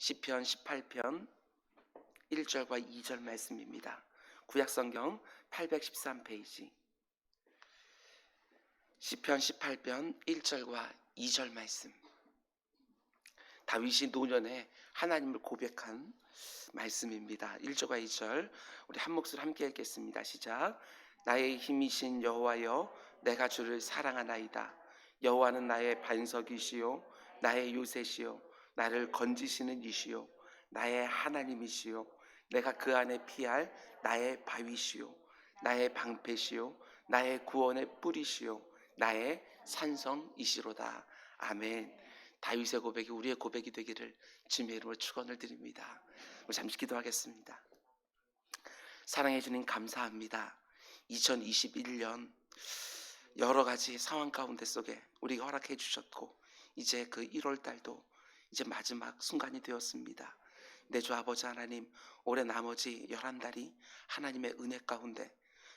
시편 18편 1절과 2절 말씀입니다. 구약성경 813페이지 시편 18편 1절과 2절 말씀. 다윗이 노년에 하나님을 고백한 말씀입니다. 1절과 2절 우리 한 목소리 함께 읽겠습니다. 시작. 나의 힘이신 여호와여, 내가 주를 사랑하나이다. 여호와는 나의 반석이시요 나의 요새시요 나를 건지시는 이시요 나의 하나님이시요 내가 그 안에 피할 나의 바위시요 나의 방패시요 나의 구원의 뿌리시요 나의 산성이시로다. 아멘. 다윗의 고백이 우리의 고백이 되기를 주님의 이름으로 축원을 드립니다. 우리 잠시 기도하겠습니다. 사랑해 주님 감사합니다. 2021년 여러 가지 상황 가운데 속에 우리가 허락해 주셨고, 이제 그 1월 달도 이제 마지막 순간이 되었습니다. 내 주 아버지 하나님, 올해 나머지 11달이 하나님의 은혜 가운데,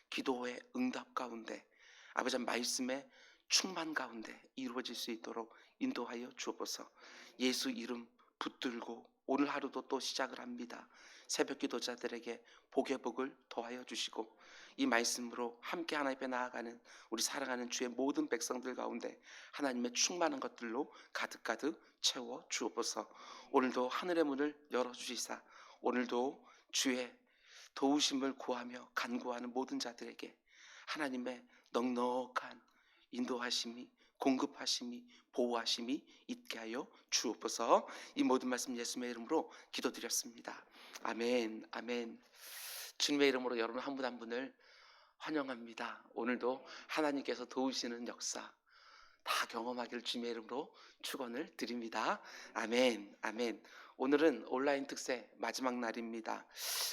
기도의 응답 가운데, 아버지 말씀의 충만 가운데 이루어질 수 있도록 인도하여 주옵소서. 예수 이름 붙들고 오늘 하루도 또 시작을 합니다. 새벽 기도자들에게 복의 복을 더하여 주시고, 이 말씀으로 함께 하나님 앞에 나아가는 우리 사랑하는 주의 모든 백성들 가운데 하나님의 충만한 것들로 가득가득 채워 주옵소서. 오늘도 하늘의 문을 열어주시사 오늘도 주의 도우심을 구하며 간구하는 모든 자들에게 하나님의 넉넉한 인도하심이, 공급하심이, 보호하심이 있게 하여 주옵소서. 이 모든 말씀 예수님의 이름으로 기도드렸습니다. 아멘. 아멘. 주님의 이름으로 여러분 한 분 한 분을 환영합니다. 오늘도 하나님께서 도우시는 역사 다 경험하기를 주님의 이름으로 축원을 드립니다. 아멘. 아멘. 오늘은 온라인 특세 마지막 날입니다.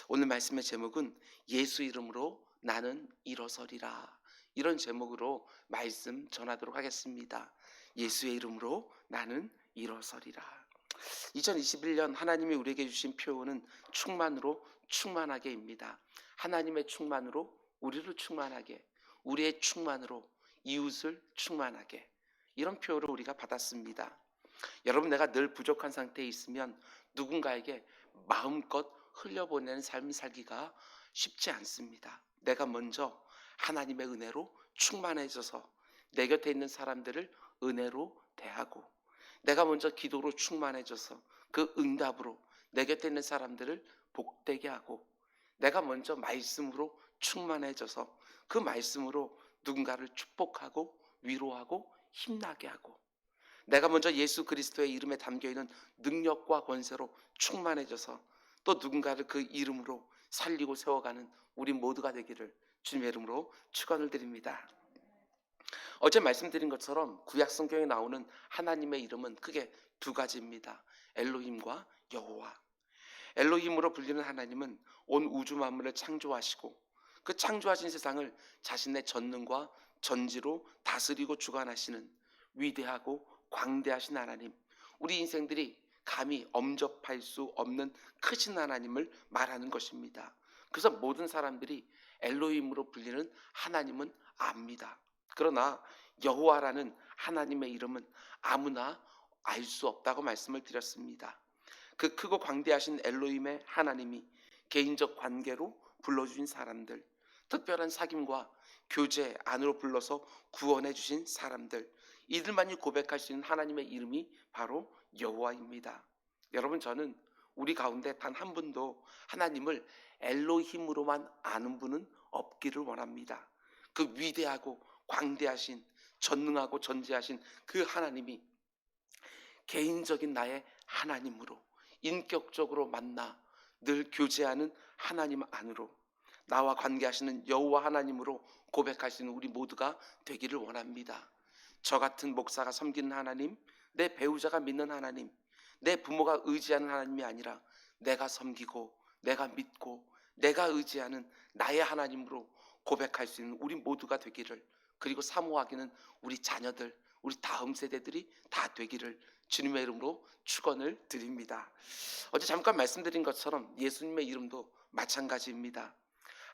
오늘 말씀의 제목은 예수 이름으로 나는 일어서리라, 이런 제목으로 말씀 전하도록 하겠습니다. 예수의 이름으로 나는 일어서리라. 2021년 하나님이 우리에게 주신 표현은 충만으로 충만하게입니다. 하나님의 충만으로 우리를 충만하게, 우리의 충만으로 이웃을 충만하게, 이런 표현을 우리가 받았습니다. 여러분, 내가 늘 부족한 상태에 있으면 누군가에게 마음껏 흘려보내는 삶을 살기가 쉽지 않습니다. 내가 먼저 하나님의 은혜로 충만해져서 내 곁에 있는 사람들을 은혜로 대하고, 내가 먼저 기도로 충만해져서 그 응답으로 내 곁에 있는 사람들을 복되게 하고, 내가 먼저 말씀으로 충만해져서 그 말씀으로 누군가를 축복하고 위로하고 힘나게 하고, 내가 먼저 예수 그리스도의 이름에 담겨있는 능력과 권세로 충만해져서 또 누군가를 그 이름으로 살리고 세워가는 우리 모두가 되기를 주님의 이름으로 축원을 드립니다. 어제 말씀드린 것처럼 구약 성경에 나오는 하나님의 이름은 크게 두 가지입니다. 엘로힘과 여호와. 엘로힘으로 불리는 하나님은 온 우주 만물을 창조하시고 그 창조하신 세상을 자신의 전능과 전지로 다스리고 주관하시는 위대하고 광대하신 하나님, 우리 인생들이 감히 엄접할 수 없는 크신 하나님을 말하는 것입니다. 그래서 모든 사람들이 엘로힘으로 불리는 하나님은 압니다. 그러나 여호와라는 하나님의 이름은 아무나 알 수 없다고 말씀을 드렸습니다. 그 크고 광대하신 엘로힘의 하나님이 개인적 관계로 불러주신 사람들, 특별한 사귐과 교제 안으로 불러서 구원해 주신 사람들, 이들만이 고백할 수 있는 하나님의 이름이 바로 여호와입니다. 여러분, 저는 우리 가운데 단 한 분도 하나님을 엘로힘으로만 아는 분은 없기를 원합니다. 그 위대하고 광대하신, 전능하고 전지하신 그 하나님이 개인적인 나의 하나님으로 인격적으로 만나 늘 교제하는 하나님 안으로 나와 관계하시는 여호와 하나님으로 고백할 수 있는 우리 모두가 되기를 원합니다. 저 같은 목사가 섬기는 하나님, 내 배우자가 믿는 하나님, 내 부모가 의지하는 하나님이 아니라 내가 섬기고 내가 믿고 내가 의지하는 나의 하나님으로 고백할 수 있는 우리 모두가 되기를, 그리고 사모하기는 우리 자녀들, 우리 다음 세대들이 다 되기를 주님의 이름으로 축원을 드립니다. 어제 잠깐 말씀드린 것처럼 예수님의 이름도 마찬가지입니다.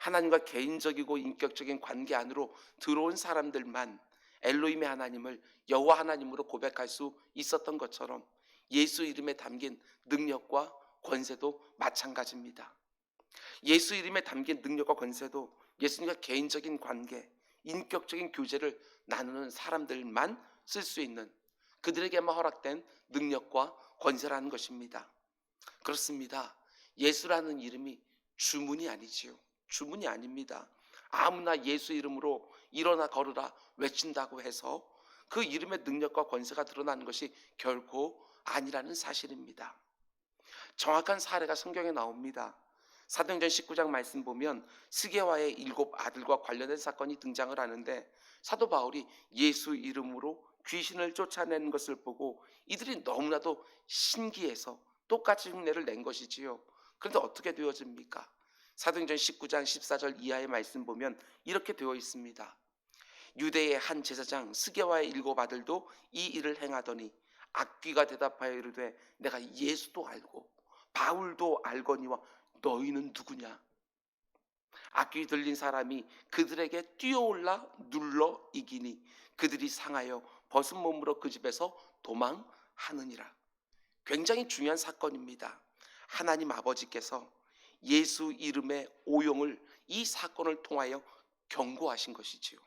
하나님과 개인적이고 인격적인 관계 안으로 들어온 사람들만 엘로힘의 하나님을 여호와 하나님으로 고백할 수 있었던 것처럼 예수 이름에 담긴 능력과 권세도 마찬가지입니다. 예수 이름에 담긴 능력과 권세도 예수님과 개인적인 관계, 인격적인 교제를 나누는 사람들만 쓸 수 있는, 그들에게만 허락된 능력과 권세라는 것입니다. 그렇습니다. 예수라는 이름이 주문이 아니지요. 주문이 아닙니다. 아무나 예수 이름으로 일어나 걸으라 외친다고 해서 그 이름의 능력과 권세가 드러나는 것이 결코 아니라는 사실입니다. 정확한 사례가 성경에 나옵니다. 사도행전 19장 말씀 보면 스게와의 7 아들과 관련된 사건이 등장을 하는데, 사도 바울이 예수 이름으로 귀신을 쫓아내는 것을 보고 이들이 너무나도 신기해서 똑같이 흉내를 낸 것이지요. 그런데 어떻게 되어집니까? 사도행전 19장 14절 이하의 말씀 보면 이렇게 되어 있습니다. 유대의 한 제사장 스게와의 7 아들도 이 일을 행하더니 악귀가 대답하여 이르되 내가 예수도 알고 바울도 알거니와 너희는 누구냐? 악귀 들린 사람이 그들에게 뛰어올라 눌러 이기니 그들이 상하여 벗은 몸으로 그 집에서 도망하느니라. 굉장히 중요한 사건입니다. 하나님 아버지께서 예수 이름의 오용을 이 사건을 통하여 경고하신 것이지요.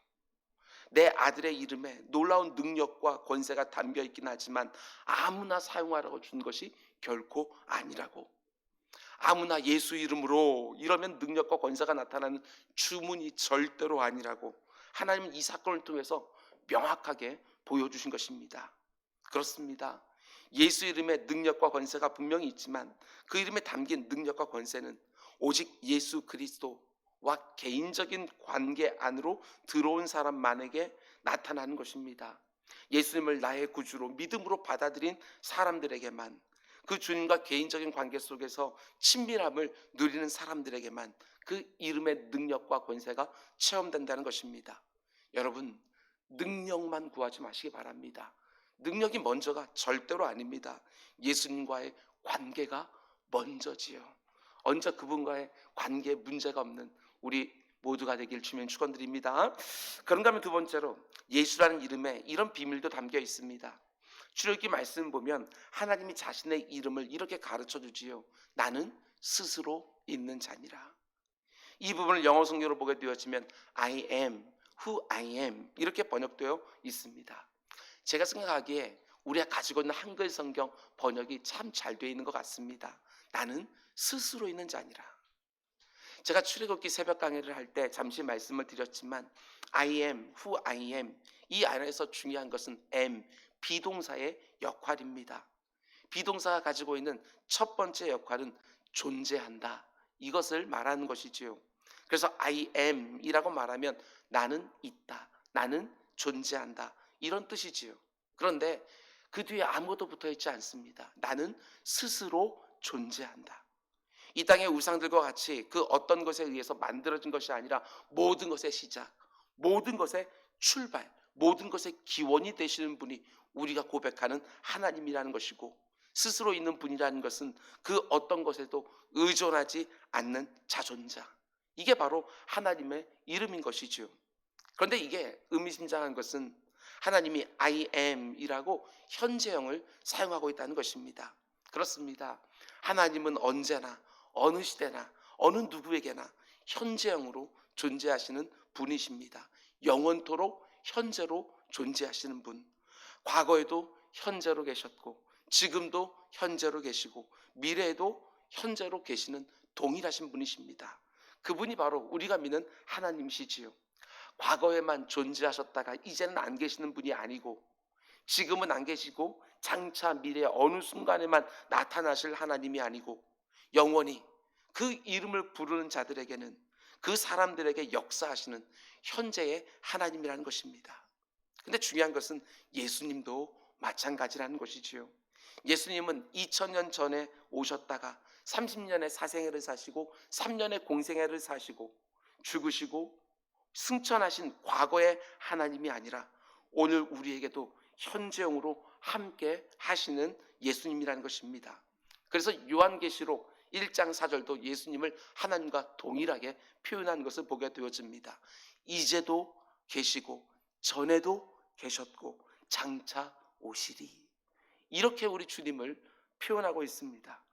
내 아들의 이름에 놀라운 능력과 권세가 담겨 있긴 하지만 아무나 사용하라고 준 것이 결코 아니라고. 아무나 예수 이름으로 이러면 능력과 권세가 나타나는 주문이 절대로 아니라고 하나님은 이 사건을 통해서 명확하게 보여주신 것입니다. 그렇습니다. 예수 이름의 능력과 권세가 분명히 있지만 그 이름에 담긴 능력과 권세는 오직 예수 그리스도와 개인적인 관계 안으로 들어온 사람만에게 나타나는 것입니다. 예수님을 나의 구주로 믿음으로 받아들인 사람들에게만, 그 주님과 개인적인 관계 속에서 친밀함을 누리는 사람들에게만 그 이름의 능력과 권세가 체험된다는 것입니다. 여러분, 능력만 구하지 마시기 바랍니다. 능력이 먼저가 절대로 아닙니다. 예수님과의 관계가 먼저지요. 언제 그분과의 관계에 문제가 없는 우리 모두가 되길 주면 축원드립니다. 그런가 하면 두 번째로 예수라는 이름에 이런 비밀도 담겨 있습니다. 출애굽기 말씀 보면 하나님이 자신의 이름을 이렇게 가르쳐 주지요. 나는 스스로 있는 자니라. 이 부분을 영어 성경으로 보게 되어지면 I am who I am 이렇게 번역되어 있습니다. 제가 생각하기에 우리가 가지고 있는 한글 성경 번역이 참 잘 되어 있는 것 같습니다. 나는 스스로 있는 자니라. 제가 출애굽기 새벽 강의를 할 때 잠시 말씀을 드렸지만 I am who I am, 이 안에서 중요한 것은 am, 비동사의 역할입니다. 비동사가 가지고 있는 첫 번째 역할은 존재한다, 이것을 말하는 것이지요. 그래서 I am 이라고 말하면 나는 있다, 나는 존재한다, 이런 뜻이지요. 그런데 그 뒤에 아무것도 붙어 있지 않습니다. 나는 스스로 존재한다. 이 땅의 우상들과 같이 그 어떤 것에 의해서 만들어진 것이 아니라 모든 것의 시작, 모든 것의 출발, 모든 것의 기원이 되시는 분이 우리가 고백하는 하나님이라는 것이고, 스스로 있는 분이라는 것은 그 어떤 것에도 의존하지 않는 자존자, 이게 바로 하나님의 이름인 것이죠. 그런데 이게 의미심장한 것은 하나님이 I am 이라고 현재형을 사용하고 있다는 것입니다. 그렇습니다. 하나님은 언제나 어느 시대나 어느 누구에게나 현재형으로 존재하시는 분이십니다. 영원토록 현재로 존재하시는 분. 과거에도 현재로 계셨고 지금도 현재로 계시고 미래에도 현재로 계시는 동일하신 분이십니다. 그분이 바로 우리가 믿는 하나님이시지요. 과거에만 존재하셨다가 이제는 안 계시는 분이 아니고, 지금은 안 계시고 장차 미래 어느 순간에만 나타나실 하나님이 아니고, 영원히 그 이름을 부르는 자들에게는, 그 사람들에게 역사하시는 현재의 하나님이라는 것입니다. 근데 중요한 것은 예수님도 마찬가지라는 것이지요. 예수님은 2000년 전에 오셨다가 30년의 사생애를 사시고 3년의 공생애를 사시고 죽으시고 승천하신 과거의 하나님이 아니라 오늘 우리에게도 현재형으로 함께 하시는 예수님이라는 것입니다. 그래서 요한계시록 1장 4절도 예수님을 하나님과 동일하게 표현한 것을 보게 되어집니다. 이제도 계시고 전에도 계셨고 장차 오시리. 이렇게 우리 주님을 표현하고 있습니다.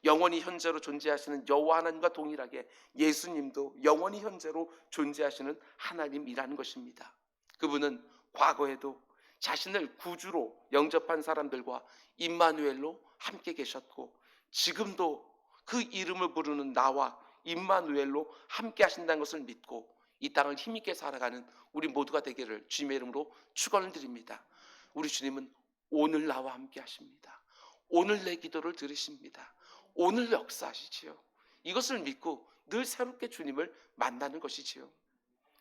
영원히 현재로 존재하시는 여호와 하나님과 동일하게 예수님도 영원히 현재로 존재하시는 하나님이라는 것입니다. 그분은 과거에도 자신을 구주로 영접한 사람들과 임마누엘로 함께 계셨고, 지금도 그 이름을 부르는 나와 임마누엘로 함께 하신다는 것을 믿고 이 땅을 힘있게 살아가는 우리 모두가 되기를 주님의 이름으로 축원을 드립니다. 우리 주님은 오늘 나와 함께 하십니다. 오늘 내 기도를 들으십니다. 오늘 역사하시지요. 이것을 믿고 늘 새롭게 주님을 만나는 것이지요.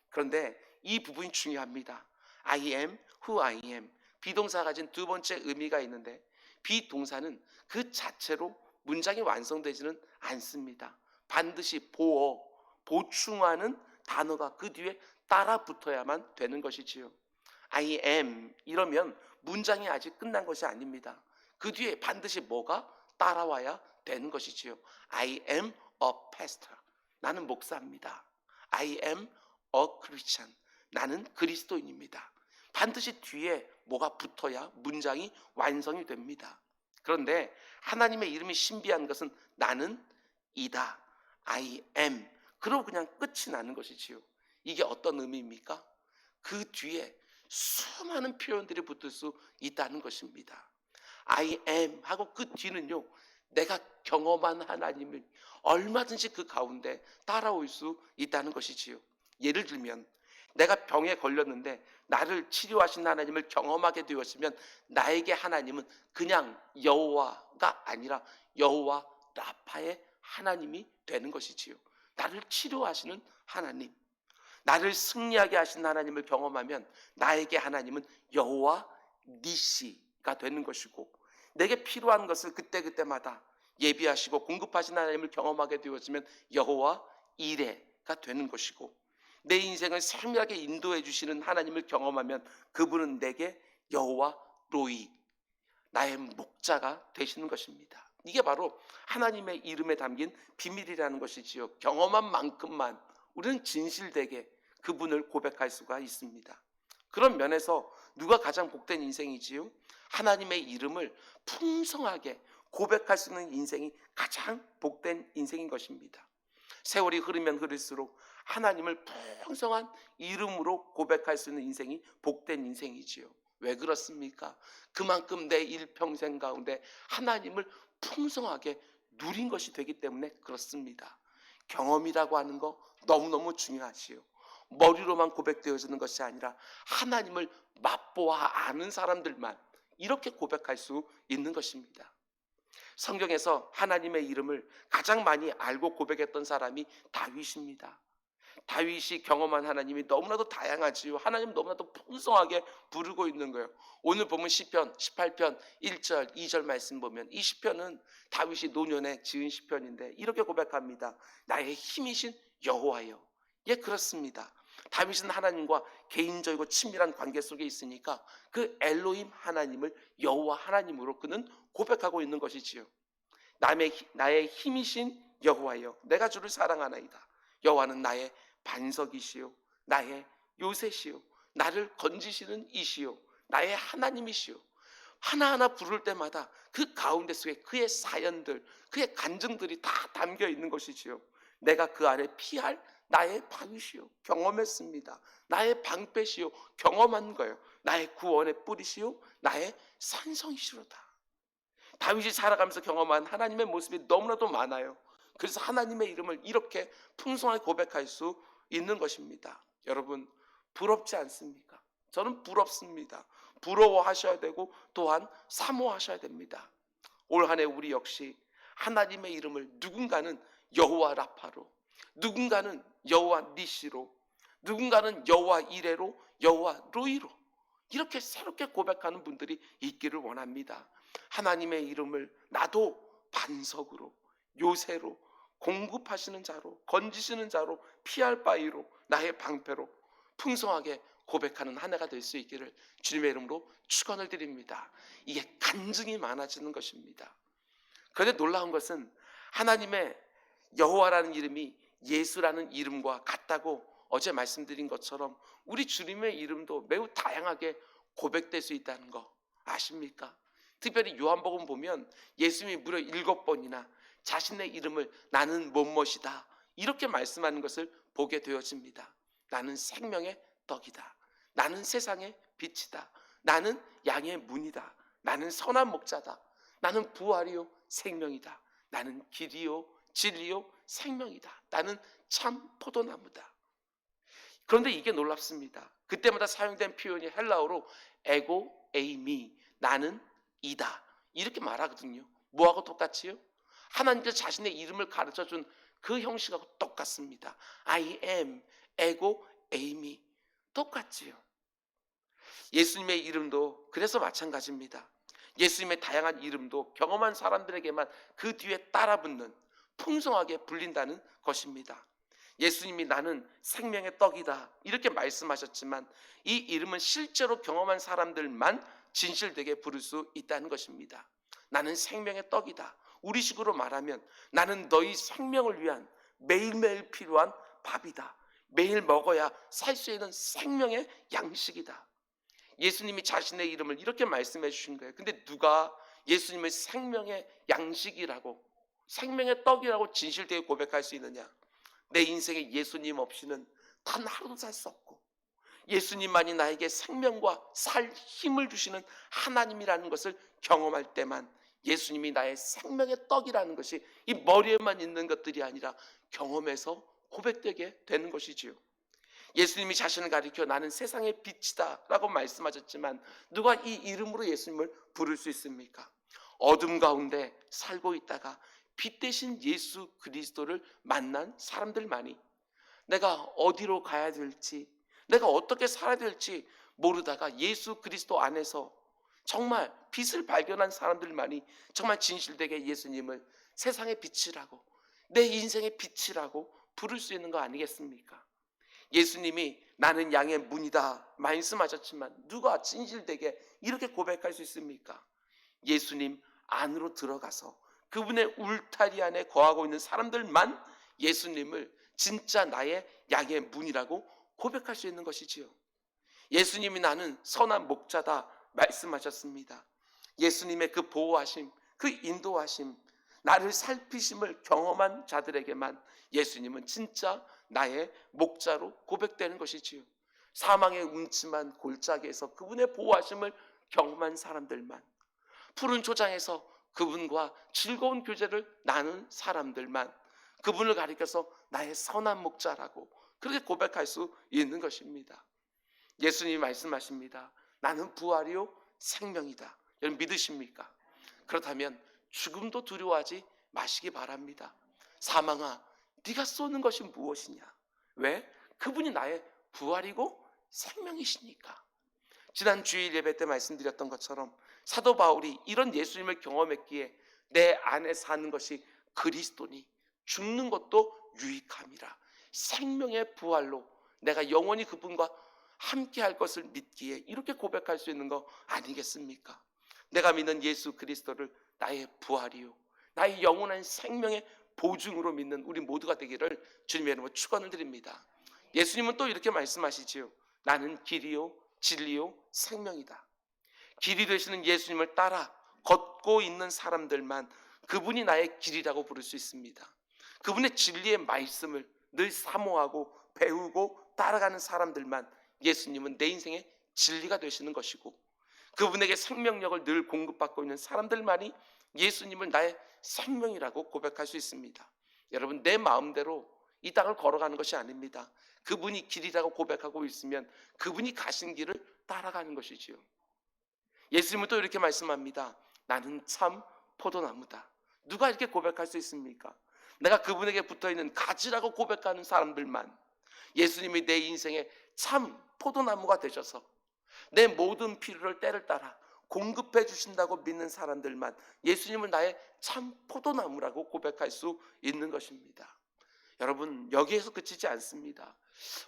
그런데 이 부분이 중요합니다. I am who I am. 비동사가 가진 두 번째 의미가 있는데, 비동사는 그 자체로 문장이 완성되지는 않습니다. 반드시 보충하는 단어가 그 뒤에 따라 붙어야만 되는 것이지요. I am 이러면 문장이 아직 끝난 것이 아닙니다. 그 뒤에 반드시 뭐가 따라와야 되는 것이지요. I am a pastor. 나는 목사입니다. I am a Christian. 나는 그리스도인입니다. 반드시 뒤에 뭐가 붙어야 문장이 완성이 됩니다. 그런데 하나님의 이름이 신비한 것은 나는 이다. I am. 그러고 그냥 끝이 나는 것이지요. 이게 어떤 의미입니까? 그 뒤에 수많은 표현들이 붙을 수 있다는 것입니다. I am 하고 그 뒤는요, 내가 경험한 하나님을 얼마든지 그 가운데 따라올 수 있다는 것이지요. 예를 들면 내가 병에 걸렸는데 나를 치료하신 하나님을 경험하게 되었으면 나에게 하나님은 그냥 여호와가 아니라 여호와 라파의 하나님이 되는 것이지요. 나를 치료하시는 하나님, 나를 승리하게 하신 하나님을 경험하면 나에게 하나님은 여호와 니시가 되는 것이고, 내게 필요한 것을 그때그때마다 예비하시고 공급하신 하나님을 경험하게 되었으면 여호와 이레가 되는 것이고, 내 인생을 세밀하게 인도해 주시는 하나님을 경험하면 그분은 내게 여호와 로이, 나의 목자가 되시는 것입니다. 이게 바로 하나님의 이름에 담긴 비밀이라는 것이지요. 경험한 만큼만 우리는 진실되게 그분을 고백할 수가 있습니다. 그런 면에서 누가 가장 복된 인생이지요? 하나님의 이름을 풍성하게 고백할 수 있는 인생이 가장 복된 인생인 것입니다. 세월이 흐르면 흐를수록 하나님을 풍성한 이름으로 고백할 수 있는 인생이 복된 인생이지요. 왜 그렇습니까? 그만큼 내 일평생 가운데 하나님을 풍성하게 누린 것이 되기 때문에 그렇습니다. 경험이라고 하는 거 너무너무 중요하지요. 머리로만 고백되어지는 것이 아니라 하나님을 맛보아 아는 사람들만 이렇게 고백할 수 있는 것입니다. 성경에서 하나님의 이름을 가장 많이 알고 고백했던 사람이 다윗입니다. 다윗이 경험한 하나님이 너무나도 다양하지요. 하나님 너무나도 풍성하게 부르고 있는 거예요. 오늘 보면 시편 18편 1절 2절 말씀 보면, 이 시편은 다윗이 노년에 지은 시편인데 이렇게 고백합니다. 나의 힘이신 여호와여. 예, 그렇습니다. 다윗은 하나님과 개인적이고 친밀한 관계 속에 있으니까 그 엘로힘 하나님을 여호와 하나님으로 그는 고백하고 있는 것이지요. 나의 힘이신 여호와여, 내가 주를 사랑하나이다. 여호와는 나의 반석이시요 나의 요새시요 나를 건지시는 이시요 나의 하나님이시요. 하나하나 부를 때마다 그 가운데 속에 그의 사연들, 그의 간증들이 다 담겨 있는 것이지요. 내가 그 안에 피할 나의 방이시요 경험했습니다. 나의 방패시요 경험한 거예요. 나의 구원의 뿌리시요 나의 산성이시로다. 다윗이 살아가면서 경험한 하나님의 모습이 너무나도 많아요. 그래서 하나님의 이름을 이렇게 풍성하게 고백할 수 있는 것입니다. 여러분, 부럽지 않습니까? 저는 부럽습니다. 부러워하셔야 되고 또한 사모하셔야 됩니다. 올 한 해 우리 역시 하나님의 이름을 누군가는 여호와 라파로, 누군가는 여호와 니시로, 누군가는 여호와 이레로, 여호와 로이로 이렇게 새롭게 고백하는 분들이 있기를 원합니다. 하나님의 이름을 나도 반석으로, 요새로, 공급하시는 자로, 건지시는 자로, 피할 바위로, 나의 방패로 풍성하게 고백하는 한 해가 될 수 있기를 주님의 이름으로 축원을 드립니다. 이게 간증이 많아지는 것입니다. 그런데 놀라운 것은 하나님의 여호와라는 이름이 예수라는 이름과 같다고 어제 말씀드린 것처럼 우리 주님의 이름도 매우 다양하게 고백될 수 있다는 거 아십니까? 특별히 요한복음 보면 예수님이 무려 7번이나 자신의 이름을 나는 뭐뭇이다 이렇게 말씀하는 것을 보게 되어집니다. 나는 생명의 떡이다. 나는 세상의 빛이다. 나는 양의 문이다. 나는 선한 목자다. 나는 부활이요 생명이다. 나는 길이요 진리요 생명이다. 나는 참 포도나무다. 그런데 이게 놀랍습니다. 그때마다 사용된 표현이 헬라어로 에고 에이미, 나는 이다 이렇게 말하거든요. 뭐하고 똑같지요? 하나님께서 자신의 이름을 가르쳐준 그 형식하고 똑같습니다. I am, 에고 에이미 똑같지요. 예수님의 이름도 그래서 마찬가지입니다. 예수님의 다양한 이름도 경험한 사람들에게만 그 뒤에 따라붙는 풍성하게 불린다는 것입니다. 예수님이 나는 생명의 떡이다 이렇게 말씀하셨지만 이 이름은 실제로 경험한 사람들만 진실되게 부를 수 있다는 것입니다. 나는 생명의 떡이다. 우리식으로 말하면 나는 너희 생명을 위한 매일매일 필요한 밥이다. 매일 먹어야 살 수 있는 생명의 양식이다. 예수님이 자신의 이름을 이렇게 말씀해 주신 거예요. 근데 누가 예수님을 생명의 양식이라고 생명의 떡이라고 진실되게 고백할 수 있느냐? 내 인생에 예수님 없이는 단 하루도 살 수 없고 예수님만이 나에게 생명과 살 힘을 주시는 하나님이라는 것을 경험할 때만 예수님이 나의 생명의 떡이라는 것이 이 머리에만 있는 것들이 아니라 경험에서 고백되게 되는 것이지요. 예수님이 자신을 가리켜 나는 세상의 빛이다 라고 말씀하셨지만 누가 이 이름으로 예수님을 부를 수 있습니까? 어둠 가운데 살고 있다가 빛 대신 예수 그리스도를 만난 사람들만이 내가 어디로 가야 될지 내가 어떻게 살아야 될지 모르다가 예수 그리스도 안에서 정말 빛을 발견한 사람들만이 정말 진실되게 예수님을 세상의 빛이라고 내 인생의 빛이라고 부를 수 있는 거 아니겠습니까? 예수님이 나는 양의 문이다 말씀하셨지만 누가 진실되게 이렇게 고백할 수 있습니까? 예수님 안으로 들어가서 그분의 울타리 안에 거하고 있는 사람들만 예수님을 진짜 나의 양의 문이라고 고백할 수 있는 것이지요. 예수님이 나는 선한 목자다 말씀하셨습니다. 예수님의 그 보호하심, 그 인도하심, 나를 살피심을 경험한 자들에게만 예수님은 진짜 나의 목자로 고백되는 것이지요. 사망의 음침한 골짜기에서 그분의 보호하심을 경험한 사람들만, 푸른 초장에서 그분과 즐거운 교제를 나눈 사람들만 그분을 가리켜서 나의 선한 목자라고 그렇게 고백할 수 있는 것입니다. 예수님이 말씀하십니다. 나는 부활이요 생명이다. 여러분 믿으십니까? 그렇다면 죽음도 두려워하지 마시기 바랍니다. 사망아, 네가 쏘는 것이 무엇이냐? 왜? 그분이 나의 부활이고 생명이시니까. 지난 주일 예배 때 말씀드렸던 것처럼 사도 바울이 이런 예수님을 경험했기에 내 안에 사는 것이 그리스도니 죽는 것도 유익함이라. 생명의 부활로 내가 영원히 그분과 함께 할 것을 믿기에 이렇게 고백할 수 있는 거 아니겠습니까? 내가 믿는 예수 그리스도를 나의 부활이요 나의 영원한 생명의 보증으로 믿는 우리 모두가 되기를 주님의 이름으로 축원을 드립니다. 예수님은 또 이렇게 말씀하시지요. 나는 길이요 진리요 생명이다. 길이 되시는 예수님을 따라 걷고 있는 사람들만 그분이 나의 길이라고 부를 수 있습니다. 그분의 진리의 말씀을 늘 사모하고 배우고 따라가는 사람들만 예수님은 내 인생의 진리가 되시는 것이고 그분에게 생명력을 늘 공급받고 있는 사람들만이 예수님을 나의 생명이라고 고백할 수 있습니다. 여러분 내 마음대로 이 땅을 걸어가는 것이 아닙니다. 그분이 길이라고 고백하고 있으면 그분이 가신 길을 따라가는 것이지요. 예수님은 또 이렇게 말씀합니다. 나는 참 포도나무다. 누가 이렇게 고백할 수 있습니까? 내가 그분에게 붙어있는 가지라고 고백하는 사람들만 예수님이 내 인생의 참 포도나무가 되셔서 내 모든 필요를 때를 따라 공급해 주신다고 믿는 사람들만 예수님을 나의 참 포도나무라고 고백할 수 있는 것입니다. 여러분 여기에서 그치지 않습니다.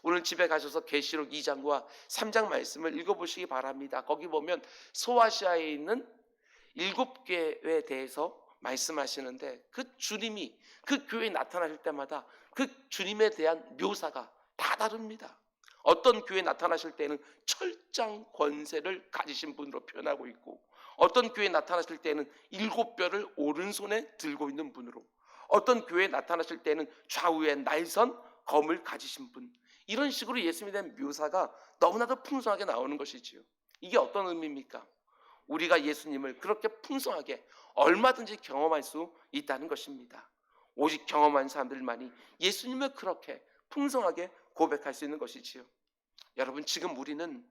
오늘 집에 가셔서 계시록 2장과 3장 말씀을 읽어보시기 바랍니다. 거기 보면 소아시아에 있는 7교회에 대해서 말씀하시는데 그 주님이 그 교회에 나타나실 때마다 그 주님에 대한 묘사가 다 다릅니다. 어떤 교회에 나타나실 때는 철장 권세를 가지신 분으로 표현하고 있고 어떤 교회에 나타나실 때는 7뼈를 오른손에 들고 있는 분으로, 어떤 교회에 나타나실 때는 좌우에 날선 검을 가지신 분, 이런 식으로 예수님에 대한 묘사가 너무나도 풍성하게 나오는 것이지요. 이게 어떤 의미입니까? 우리가 예수님을 그렇게 풍성하게 얼마든지 경험할 수 있다는 것입니다. 오직 경험한 사람들만이 예수님을 그렇게 풍성하게 고백할 수 있는 것이지요. 여러분, 지금 우리는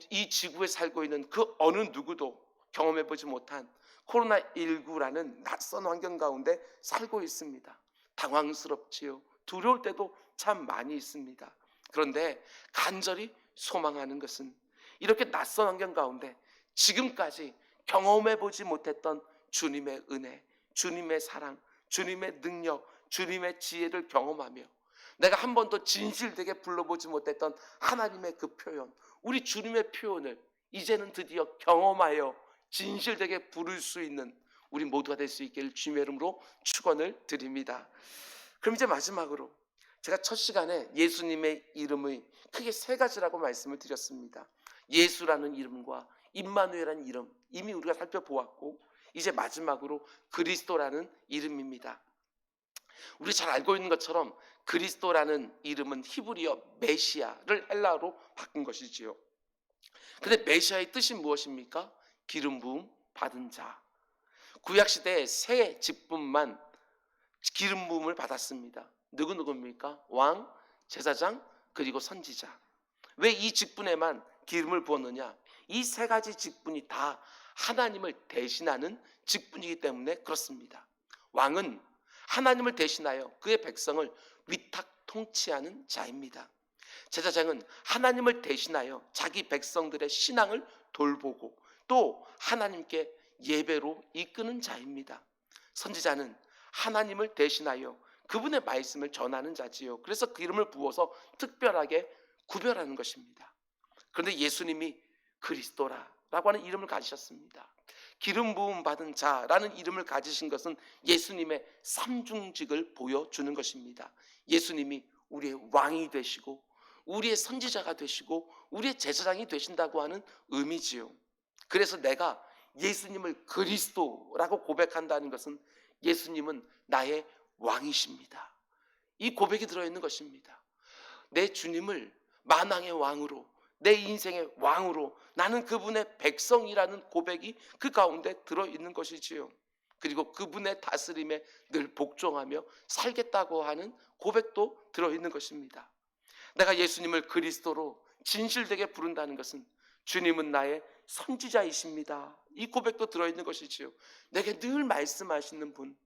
이 지구에 살고 있는 그 어느 누구도 경험해보지 못한 코로나19라는 낯선 환경 가운데 살고 있습니다. 당황스럽지요. 두려울 때도 참 많이 있습니다. 그런데 간절히 소망하는 것은 이렇게 낯선 환경 가운데 지금까지 경험해보지 못했던 주님의 은혜, 주님의 사랑, 주님의 능력, 주님의 지혜를 경험하며 내가 한 번도 진실되게 불러보지 못했던 하나님의 그 표현, 우리 주님의 표현을 이제는 드디어 경험하여 진실되게 부를 수 있는 우리 모두가 될 수 있기를 주님의 이름으로 축원을 드립니다. 그럼 이제 마지막으로 제가 첫 시간에 예수님의 이름의 크게 세 가지라고 말씀을 드렸습니다. 예수라는 이름과 임마누엘이라는 이름 이미 우리가 살펴보았고, 이제 마지막으로 그리스도라는 이름입니다. 우리 잘 알고 있는 것처럼 그리스도라는 이름은 히브리어 메시아를 헬라어로 바꾼 것이지요. 근데 메시아의 뜻이 무엇입니까? 기름 부음 받은 자. 구약 시대에 세 직분만 기름 부음을 받았습니다. 누구입니까? 왕, 제사장, 그리고 선지자. 왜 이 직분에만 기름을 부었느냐? 이 세 가지 직분이 다 하나님을 대신하는 직분이기 때문에 그렇습니다. 왕은 하나님을 대신하여 그의 백성을 위탁 통치하는 자입니다. 제사장은 하나님을 대신하여 자기 백성들의 신앙을 돌보고 또 하나님께 예배로 이끄는 자입니다. 선지자는 하나님을 대신하여 그분의 말씀을 전하는 자지요. 그래서 그 이름을 부어서 특별하게 구별하는 것입니다. 그런데 예수님이 그리스도라고 하는 이름을 가지셨습니다. 기름 부음 받은 자라는 이름을 가지신 것은 예수님의 삼중직을 보여주는 것입니다. 예수님이 우리의 왕이 되시고 우리의 선지자가 되시고 우리의 제사장이 되신다고 하는 의미지요. 그래서 내가 예수님을 그리스도라고 고백한다는 것은 예수님은 나의 왕이십니다. 이 고백이 들어있는 것입니다. 내 주님을 만왕의 왕으로, 내 인생의 왕으로, 나는 그분의 백성이라는 고백이 그 가운데 들어있는 것이지요. 그리고 그분의 다스림에 늘 복종하며 살겠다고 하는 고백도 들어있는 것입니다. 내가 예수님을 그리스도로 진실되게 부른다는 것은 주님은 나의 선지자이십니다. 이 고백도 들어있는 것이지요. 내게 늘 말씀하시는 분,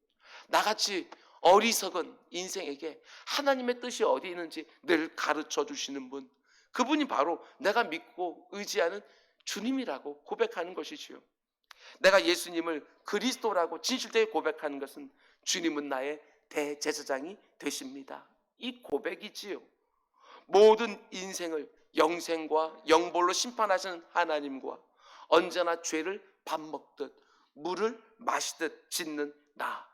나같이 어리석은 인생에게 하나님의 뜻이 어디 있는지 늘 가르쳐 주시는 분, 그분이 바로 내가 믿고 의지하는 주님이라고 고백하는 것이지요. 내가 예수님을 그리스도라고 진실되게 고백하는 것은 주님은 나의 대제사장이 되십니다. 이 고백이지요. 모든 인생을 영생과 영벌로 심판하시는 하나님과 언제나 죄를 밥 먹듯 물을 마시듯 짓는 나,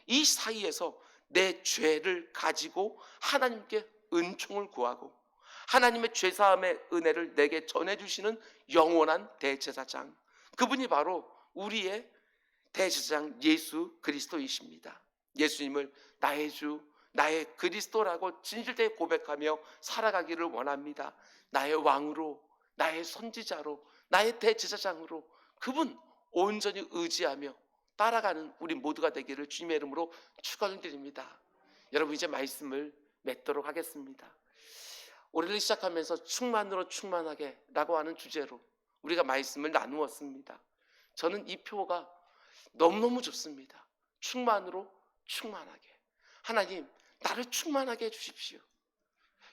이 사이에서 내 죄를 가지고 하나님께 은총을 구하고 하나님의 죄사함의 은혜를 내게 전해주시는 영원한 대제사장, 그분이 바로 우리의 대제사장 예수 그리스도이십니다. 예수님을 나의 주, 나의 그리스도라고 진실되게 고백하며 살아가기를 원합니다. 나의 왕으로, 나의 선지자로, 나의 대제사장으로 그분 온전히 의지하며 따라가는 우리 모두가 되기를 주님의 이름으로 축원드립니다. 여러분, 이제 말씀을 맺도록 하겠습니다. 올해를 시작하면서 충만으로 충만하게 라고 하는 주제로 우리가 말씀을 나누었습니다. 저는 이 표가 너무너무 좋습니다. 충만으로 충만하게. 하나님, 나를 충만하게 해주십시오.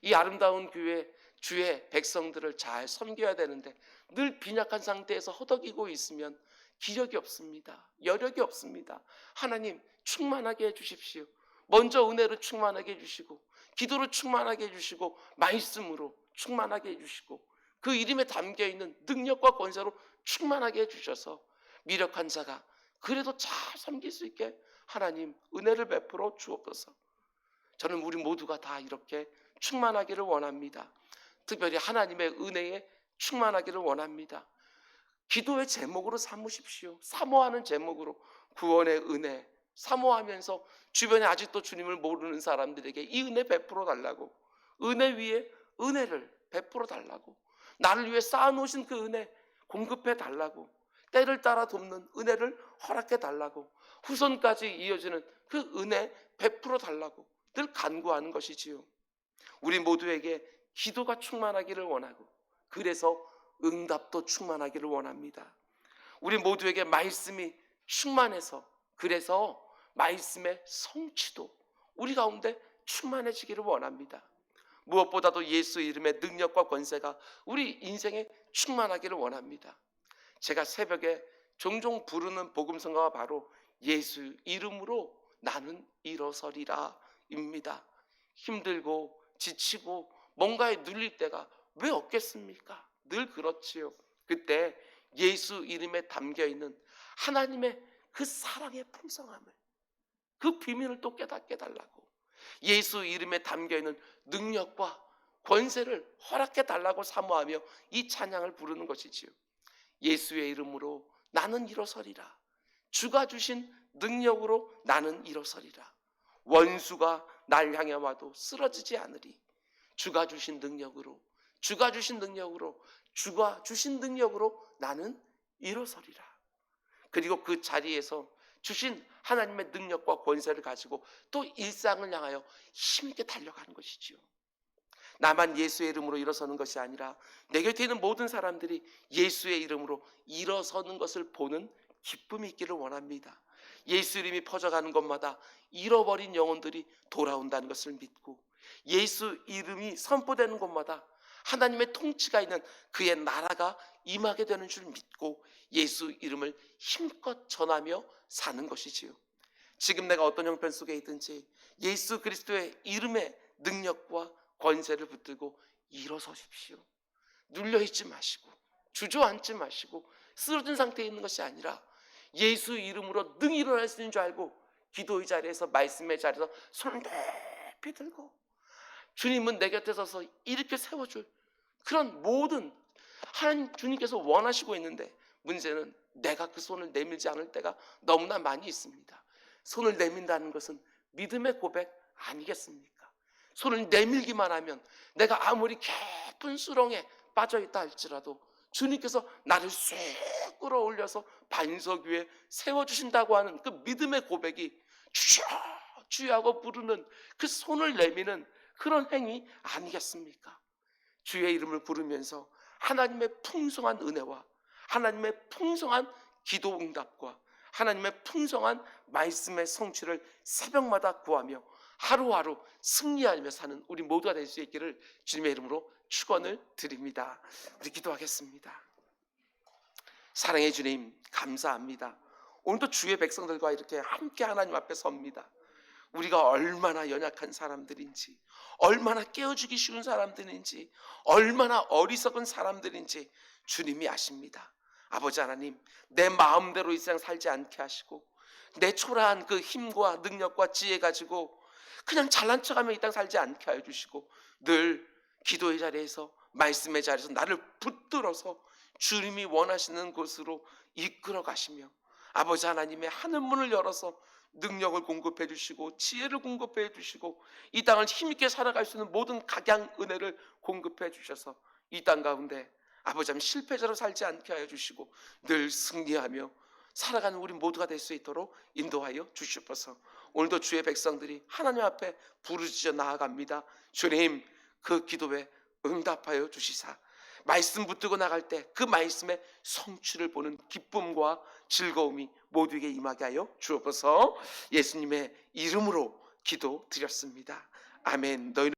이 아름다운 교회 주의 백성들을 잘 섬겨야 되는데 늘 빈약한 상태에서 허덕이고 있으면 기력이 없습니다. 여력이 없습니다. 하나님, 충만하게 해주십시오. 먼저 은혜로 충만하게 해주시고 기도로 충만하게 해주시고 말씀으로 충만하게 해주시고 그 이름에 담겨있는 능력과 권세로 충만하게 해주셔서 미력한 자가 그래도 잘 섬길 수 있게 하나님 은혜를 베풀어 주옵소서. 저는 우리 모두가 다 이렇게 충만하기를 원합니다. 특별히 하나님의 은혜에 충만하기를 원합니다. 기도의 제목으로 삼으십시오. 사모하는 제목으로 구원의 은혜 사모하면서 주변에 아직도 주님을 모르는 사람들에게 이 은혜 베풀어 달라고, 은혜 위에 은혜를 베풀어 달라고, 나를 위해 쌓아놓으신 그 은혜 공급해 달라고, 때를 따라 돕는 은혜를 허락해 달라고, 후손까지 이어지는 그 은혜 베풀어 달라고 늘 간구하는 것이지요. 우리 모두에게 기도가 충만하기를 원하고, 그래서 응답도 충만하기를 원합니다. 우리 모두에게 말씀이 충만해서, 그래서 말씀의 성취도 우리 가운데 충만해지기를 원합니다. 무엇보다도 예수 이름의 능력과 권세가 우리 인생에 충만하기를 원합니다. 제가 새벽에 종종 부르는 복음성가가 바로 예수 이름으로 나는 일어서리라 입니다. 힘들고 지치고 뭔가에 눌릴 때가 왜 없겠습니까? 늘 그렇지요. 그때 예수 이름에 담겨있는 하나님의 그 사랑의 풍성함을, 그 비밀을 또 깨닫게 해달라고, 예수 이름에 담겨있는 능력과 권세를 허락해 달라고 사모하며 이 찬양을 부르는 것이지요. 예수의 이름으로 나는 일어서리라. 주가 주신 능력으로 나는 일어서리라. 원수가 날 향해 와도 쓰러지지 않으리. 주가 주신 능력으로, 주가 주신 능력으로, 주가 주신 능력으로 나는 일어서리라. 그리고 그 자리에서 주신 하나님의 능력과 권세를 가지고 또 일상을 향하여 힘있게 달려가는 것이지요. 나만 예수의 이름으로 일어서는 것이 아니라 내 곁에 있는 모든 사람들이 예수의 이름으로 일어서는 것을 보는 기쁨이 있기를 원합니다. 예수 이름이 퍼져가는 곳마다 잃어버린 영혼들이 돌아온다는 것을 믿고, 예수 이름이 선포되는 곳마다 하나님의 통치가 있는 그의 나라가 임하게 되는 줄 믿고 예수 이름을 힘껏 전하며 사는 것이지요. 지금 내가 어떤 형편 속에 있든지 예수 그리스도의 이름의 능력과 권세를 붙들고 일어서십시오. 눌려있지 마시고 주저앉지 마시고 쓰러진 상태에 있는 것이 아니라 예수 이름으로 능히 일어날 수 있는 줄 알고 기도의 자리에서, 말씀의 자리에서 손을 높이 들고, 주님은 내 곁에 서서 이렇게 세워줄 그런 모든 하나님 주님께서 원하시고 있는데, 문제는 내가 그 손을 내밀지 않을 때가 너무나 많이 있습니다. 손을 내민다는 것은 믿음의 고백 아니겠습니까? 손을 내밀기만 하면 내가 아무리 깊은 수렁에 빠져있다 할지라도 주님께서 나를 쑥 끌어올려서 반석 위에 세워주신다고 하는 그 믿음의 고백이 주여 주여 하고 부르는 그 손을 내미는 그런 행위 아니겠습니까? 주의 이름을 부르면서 하나님의 풍성한 은혜와 하나님의 풍성한 기도 응답과 하나님의 풍성한 말씀의 성취를 새벽마다 구하며 하루하루 승리하며 사는 우리 모두가 될 수 있기를 주님의 이름으로 축원을 드립니다. 우리 기도하겠습니다. 사랑의 주님, 감사합니다. 오늘도 주의 백성들과 이렇게 함께 하나님 앞에 섭니다. 우리가 얼마나 연약한 사람들인지, 얼마나 깨어주기 쉬운 사람들인지, 얼마나 어리석은 사람들인지 주님이 아십니다. 아버지 하나님, 내 마음대로 이 세상 살지 않게 하시고 내 초라한 그 힘과 능력과 지혜 가지고 그냥 잘난 척하며 이 땅 살지 않게 하여 주시고, 늘 기도의 자리에서, 말씀의 자리에서 나를 붙들어서 주님이 원하시는 곳으로 이끌어 가시며, 아버지 하나님의 하늘문을 열어서 능력을 공급해 주시고 지혜를 공급해 주시고 이 땅을 힘있게 살아갈 수 있는 모든 각양 은혜를 공급해 주셔서 이 땅 가운데 아버지 하나님 실패자로 살지 않게 하여 주시고 늘 승리하며 살아가는 우리 모두가 될 수 있도록 인도하여 주시옵소서. 오늘도 주의 백성들이 하나님 앞에 부르짖어 나아갑니다. 주님, 그 기도에 응답하여 주시사 말씀 붙들고 나갈 때 그 말씀의 성취를 보는 기쁨과 즐거움이 모두에게 임하게 하여 주옵소서. 예수님의 이름으로 기도드렸습니다. 아멘. 너희는